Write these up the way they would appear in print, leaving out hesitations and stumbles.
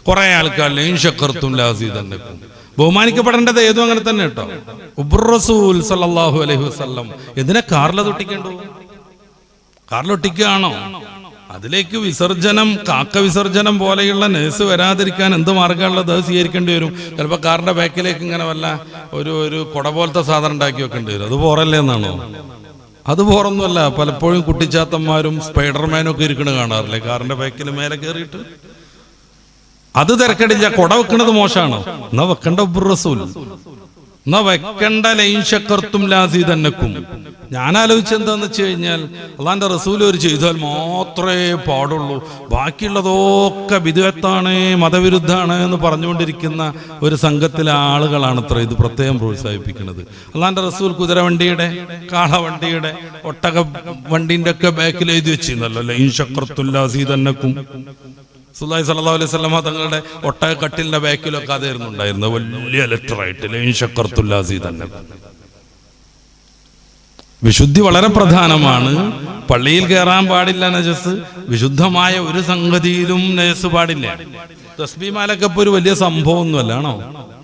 കുറെ ആൾക്കാർ ലൈൻ ശക്കർത്തും ലഅസീദന്നക്കും. ബഹുമാനിക്കപ്പെടേണ്ടത് ഏതും അങ്ങനെ തന്നെ കേട്ടോ. റസൂൽ സല്ലല്ലാഹു അലൈഹി വസല്ലം എന്തിനാ കാറിലൊട്ടിക്കണ്ടോ? കാറിലൊട്ടിക്കുകയാണോ? അതിലേക്ക് വിസർജനം, കാക്ക വിസർജനം പോലെയുള്ള നേഴ്സ് വരാതിരിക്കാൻ എന്ത് മാർഗമുള്ളത് അത് സ്വീകരിക്കേണ്ടി വരും. ചിലപ്പോൾ കാറിന്റെ ബാക്കിലേക്ക് ഇങ്ങനെ വല്ല ഒരു കുട പോലത്തെ സാധനം ഉണ്ടാക്കി വെക്കേണ്ടി വരും. അത് പോറല്ലേ എന്നാണോ? അത് പോറൊന്നുമല്ല. പലപ്പോഴും കുട്ടിച്ചാത്തന്മാരും സ്പൈഡർമാനും ഒക്കെ ഇരിക്കണ കാണാറില്ലേ കാറിന്റെ ബാക്കിൽ മേലെ കയറിയിട്ട്? അത് തിരക്കടില്ല. കുട വെക്കണത് മോശമാണോ? എന്നാ വെക്കണ്ട റസൂൽ, എന്നാ വെക്കണ്ട ലൈൻ ശക്കർത്തും ലഅസീദന്നക്കും. ഞാൻ ആലോചിച്ചത് എന്താന്ന് വെച്ച് കഴിഞ്ഞാൽ, അള്ളാന്റെ റസൂൽ ഒരു ചെയ്താൽ മാത്രമേ പാടുള്ളൂ, ബാക്കിയുള്ളതൊക്കെ ബിദ്അത്താണ്, മതവിരുദ്ധാണ് എന്ന് പറഞ്ഞുകൊണ്ടിരിക്കുന്ന ഒരു സംഘത്തിലെ ആളുകളാണത്ര ഇത് പ്രത്യേകം പ്രോത്സാഹിപ്പിക്കുന്നത്. അള്ളാന്റെ റസൂൽ കുതിരവണ്ടിയുടെ, കാളവണ്ടിയുടെ, ഒട്ടക വണ്ടിന്റെ ഒക്കെ ബാക്കിൽ എഴുതി വെച്ചിരുന്നല്ലോ ലൈൻ ശക്കർത്തും ലഅസീദന്നക്കും. റസൂലുള്ളാഹി സ്വല്ലല്ലാഹു അലൈഹി വസല്ലം തങ്ങളുടെ ഒട്ടക കട്ടിലിന്റെ ബാക്കിലൊക്കെ അതായിരുന്നു ഉണ്ടായിരുന്നത്, വലിയ ലെറ്ററായിട്ട് ലൈൻ ശക്കർത്തും ലഅസീദന്നക്കും. വിശുദ്ധി വളരെ പ്രധാനമാണ്. പള്ളിയിൽ കയറാൻ പാടില്ല നജസ്. വിശുദ്ധമായ ഒരു സംഗതിയിലും നജസ് പാടില്ല. തസ്ബീഹ്മാലൊക്കെ ഇപ്പൊ ഒരു വലിയ സംഭവം ഒന്നുമല്ല ആണോ?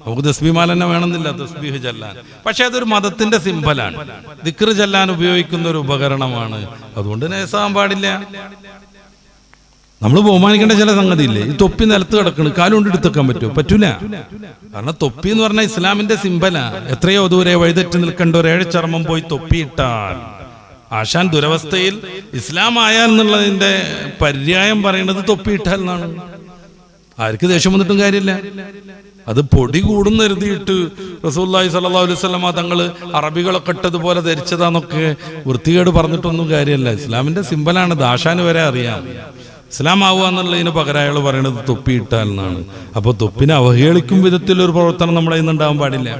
നമുക്ക് തസ്ബീഹ്മാല തന്നെ വേണമെന്നില്ല തസ്ബീഹ് ചൊല്ലാൻ. പക്ഷെ അതൊരു മതത്തിന്റെ സിംബലാണ്. ദിക്ർ ചൊല്ലാൻ ഉപയോഗിക്കുന്ന ഒരു ഉപകരണമാണ്. അതുകൊണ്ട് നജസാകാൻ പാടില്ല. നമ്മൾ ബഹുമാനിക്കേണ്ട ചില സംഗതി ഇല്ലേ? ഈ തൊപ്പി നിലത്ത് കിടക്കണ്, കാലുകൊണ്ട് എടുത്തേക്കാൻ പറ്റുമോ? പറ്റൂല. കാരണം തൊപ്പി എന്ന് പറഞ്ഞാൽ ഇസ്ലാമിന്റെ സിംബലാ. എത്രയോ ദൂരെ വഴിതെറ്റി നിൽക്കേണ്ട ഒരു ഏഴച്ചർമ്മം പോയി തൊപ്പിയിട്ടാൽ ആശാൻ ദുരവസ്ഥയിൽ ഇസ്ലാം ആയാൽ എന്നുള്ളതിന്റെ പര്യായം പറയുന്നത് തൊപ്പിയിട്ടാൽ എന്നാണ്. ആർക്ക് ദേഷ്യം വന്നിട്ടും കാര്യമില്ല. അത് പൊടി കൂടുന്ന എഴുതിയിട്ട് റസൂലുള്ളാഹി സ്വല്ലല്ലാഹു അലൈഹി വസല്ലം തങ്ങള് അറബികളൊക്കെ ഇട്ടതുപോലെ ധരിച്ചതാന്നൊക്കെ വൃത്തികേട് പറഞ്ഞിട്ടൊന്നും കാര്യമല്ല. ഇസ്ലാമിന്റെ സിംബലാണ്. ആശാന് വരെ അറിയാം. ഇസ്ലാം ആവുക എന്നുള്ളതിന് പകരം അയാൾ പറയണത് തൊപ്പിയിട്ടാൽ എന്നാണ്. അപ്പൊ തൊപ്പിനെ അവഹേളിക്കും വിധത്തിലൊരു പ്രവർത്തനം നമ്മുടെ ഇന്നുണ്ടാവാൻ പാടില്ല.